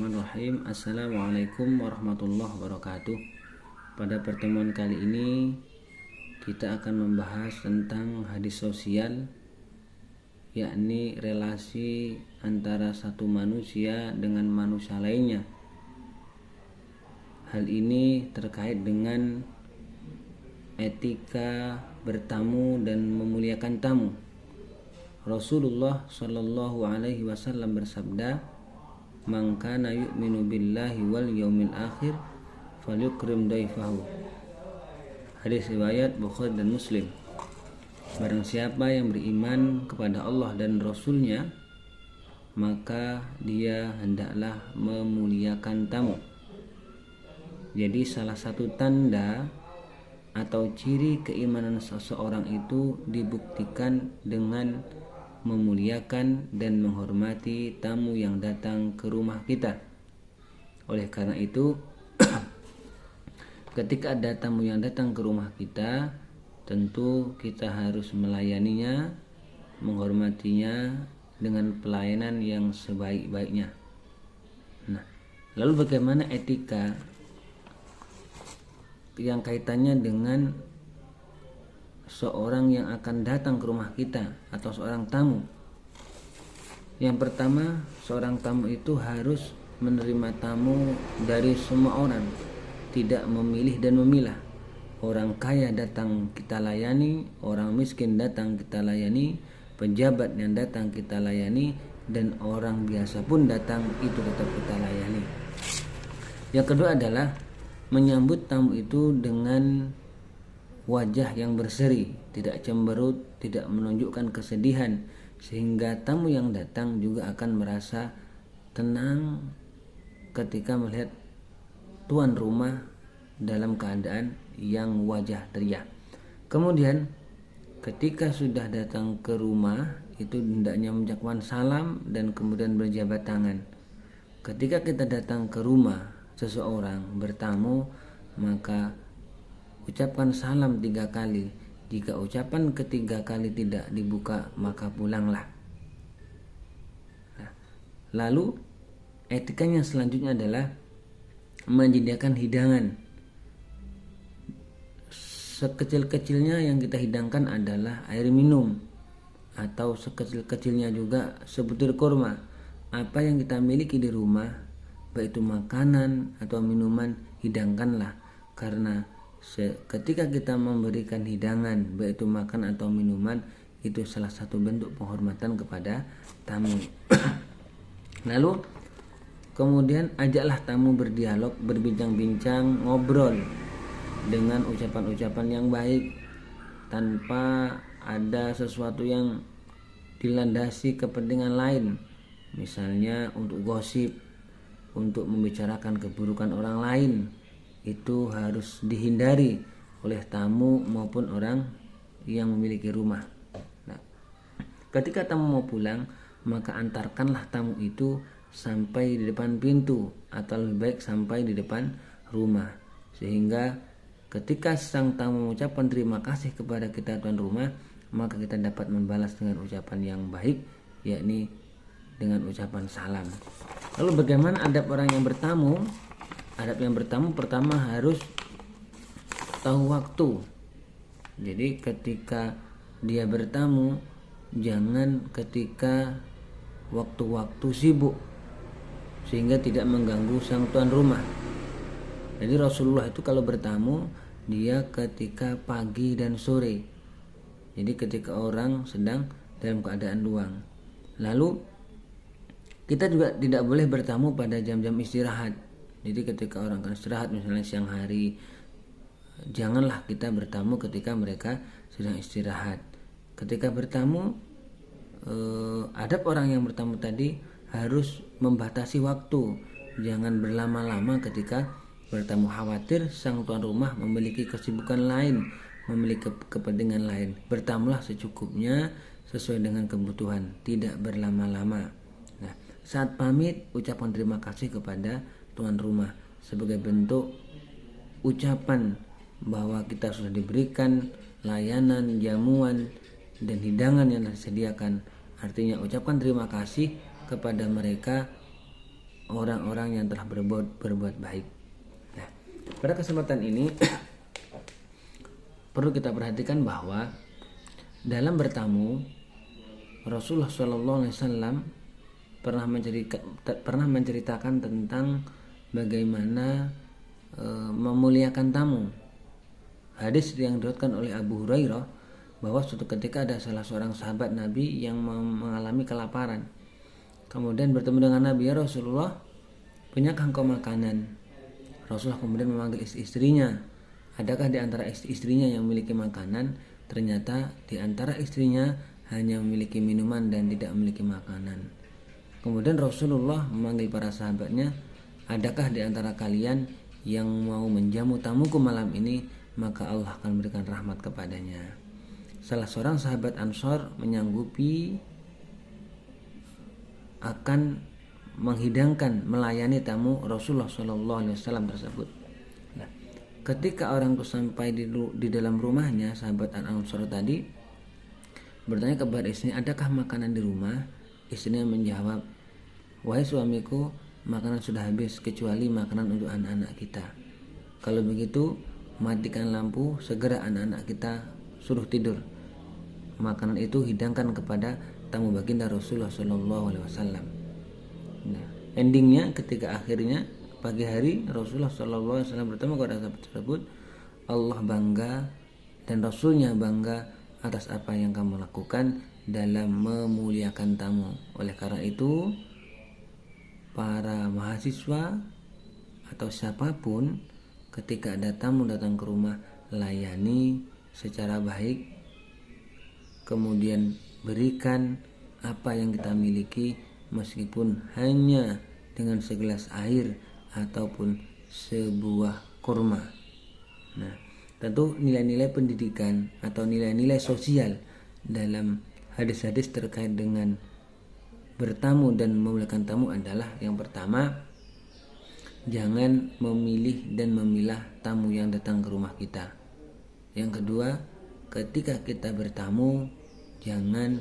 Bismillahirrahmanirrahim. Assalamualaikum warahmatullahi wabarakatuh. Pada pertemuan kali ini kita akan membahas tentang hadis sosial, yakni relasi antara satu manusia dengan manusia lainnya. Hal ini terkait dengan etika bertamu dan memuliakan tamu. Rasulullah Shallallahu Alaihi Wasallam bersabda, "Man kana yu'minu billahi wal yaumil akhir falyukrim daifahu." Hadis riwayat Bukhari dan Muslim. Barang siapa yang beriman kepada Allah dan Rasulnya, maka dia hendaklah memuliakan tamu. Jadi salah satu tanda atau ciri keimanan seseorang itu dibuktikan dengan memuliakan dan menghormati tamu yang datang ke rumah kita. Oleh karena itu, ketika ada tamu yang datang ke rumah kita, tentu kita harus melayaninya, menghormatinya dengan pelayanan yang sebaik-baiknya. Nah, lalu bagaimana etika yang kaitannya dengan seorang yang akan datang ke rumah kita atau seorang tamu? Yang pertama, seorang tamu itu harus menerima tamu dari semua orang, tidak memilih dan memilah. Orang kaya datang kita layani, orang miskin datang kita layani, pejabat yang datang kita layani, dan orang biasa pun datang itu tetap kita layani. Yang kedua adalah menyambut tamu itu dengan wajah yang berseri, tidak cemberut, tidak menunjukkan kesedihan, sehingga tamu yang datang juga akan merasa tenang ketika melihat tuan rumah dalam keadaan yang wajah ceria. Kemudian ketika sudah datang ke rumah, itu hendaknya mengucapkan salam dan kemudian berjabat tangan. Ketika kita datang ke rumah seseorang bertamu, maka ucapkan salam 3 kali. Jika ucapan ketiga kali tidak dibuka, maka pulanglah. Nah, lalu etikanya selanjutnya adalah menyediakan hidangan. Sekecil-kecilnya yang kita hidangkan adalah air minum, atau sekecil-kecilnya juga sebutir kurma. Apa yang kita miliki di rumah, baik itu makanan atau minuman, hidangkanlah, karena ketika kita memberikan hidangan, baik itu makan atau minuman, itu salah satu bentuk penghormatan kepada tamu. Lalu kemudian ajaklah tamu berdialog, berbincang-bincang, ngobrol dengan ucapan-ucapan yang baik, tanpa ada sesuatu yang dilandasi kepentingan lain, misalnya untuk gosip, untuk membicarakan keburukan orang lain. Itu harus dihindari oleh tamu maupun orang yang memiliki rumah. Nah, ketika tamu mau pulang, maka antarkanlah tamu itu sampai di depan pintu, atau lebih baik sampai di depan rumah, sehingga ketika sang tamu mengucapkan terima kasih kepada kita tuan rumah, maka kita dapat membalas dengan ucapan yang baik, yakni dengan ucapan salam. Lalu bagaimana adab orang yang bertamu? Adab yang bertamu pertama harus tahu waktu. Jadi ketika dia bertamu, jangan ketika waktu-waktu sibuk sehingga tidak mengganggu sang tuan rumah. Jadi Rasulullah itu kalau bertamu, dia ketika pagi dan sore. Jadi ketika orang sedang dalam keadaan luang. Lalu kita juga tidak boleh bertamu pada jam-jam istirahat. Jadi ketika orang akan istirahat, misalnya siang hari, janganlah kita bertamu ketika mereka sedang istirahat. Ketika bertamu, adab orang yang bertamu tadi harus membatasi waktu. Jangan berlama-lama ketika bertamu, khawatir sang tuan rumah memiliki kesibukan lain, memiliki kepentingan lain. Bertamulah secukupnya sesuai dengan kebutuhan, tidak berlama-lama. Nah, saat pamit, ucapkan terima kasih kepada tuan rumah sebagai bentuk ucapan bahwa kita sudah diberikan layanan, jamuan, dan hidangan yang disediakan. Artinya ucapkan terima kasih kepada mereka orang-orang yang telah berbuat baik. Nah, pada kesempatan ini perlu kita perhatikan bahwa dalam bertamu Rasulullah SAW pernah menceritakan tentang bagaimana memuliakan tamu. Hadis yang diriwayatkan oleh Abu Hurairah bahwa suatu ketika ada salah seorang sahabat Nabi yang mengalami kelaparan. Kemudian bertemu dengan Nabi, "Ya Rasulullah, punyakah engkau makanan?" Rasulullah kemudian memanggil istrinya. Adakah di antara istrinya yang memiliki makanan? Ternyata di antara istrinya hanya memiliki minuman dan tidak memiliki makanan. Kemudian Rasulullah memanggil para sahabatnya, "Adakah di antara kalian yang mau menjamu tamuku malam ini? Maka Allah akan memberikan rahmat kepadanya." Salah seorang sahabat Ansor menyanggupi akan menghidangkan, melayani tamu Rasulullah SAW tersebut. Nah, ketika orang itu sampai di dalam rumahnya, sahabat Ansor tadi bertanya kepada istrinya, "Adakah makanan di rumah?" Istrinya menjawab, "Wahai suamiku, makanan sudah habis kecuali makanan untuk anak-anak kita. Kalau begitu, matikan lampu, segera anak-anak kita suruh tidur. Makanan itu hidangkan kepada tamu baginda Rasulullah SAW." Nah, endingnya ketika akhirnya pagi hari Rasulullah SAW bertemu kepada sahabat tersebut, Allah bangga dan Rasulnya bangga atas apa yang kamu lakukan dalam memuliakan tamu. Oleh karena itu, para mahasiswa atau siapapun ketika ada tamu datang ke rumah, layani secara baik, kemudian berikan apa yang kita miliki, meskipun hanya dengan segelas air ataupun sebuah kurma. Nah, tentu nilai-nilai pendidikan atau nilai-nilai sosial dalam hadis-hadis terkait dengan bertamu dan memuliakan tamu adalah, yang pertama, jangan memilih dan memilah tamu yang datang ke rumah kita. Yang kedua, ketika kita bertamu, jangan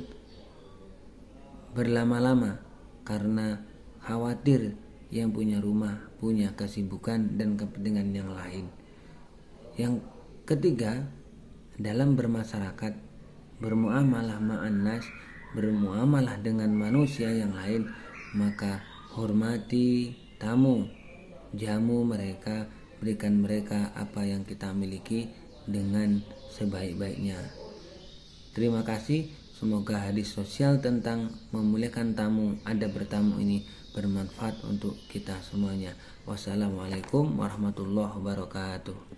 berlama-lama karena khawatir yang punya rumah punya kesibukan dan kepentingan yang lain. Yang ketiga, dalam bermasyarakat, bermuamalah ma'annas, bermuamalah dengan manusia yang lain, maka hormati tamu, jamu mereka, berikan mereka apa yang kita miliki dengan sebaik-baiknya. Terima kasih. Semoga hadis sosial tentang memuliakan tamu, adab bertamu ini bermanfaat untuk kita semuanya. Wassalamualaikum warahmatullahi wabarakatuh.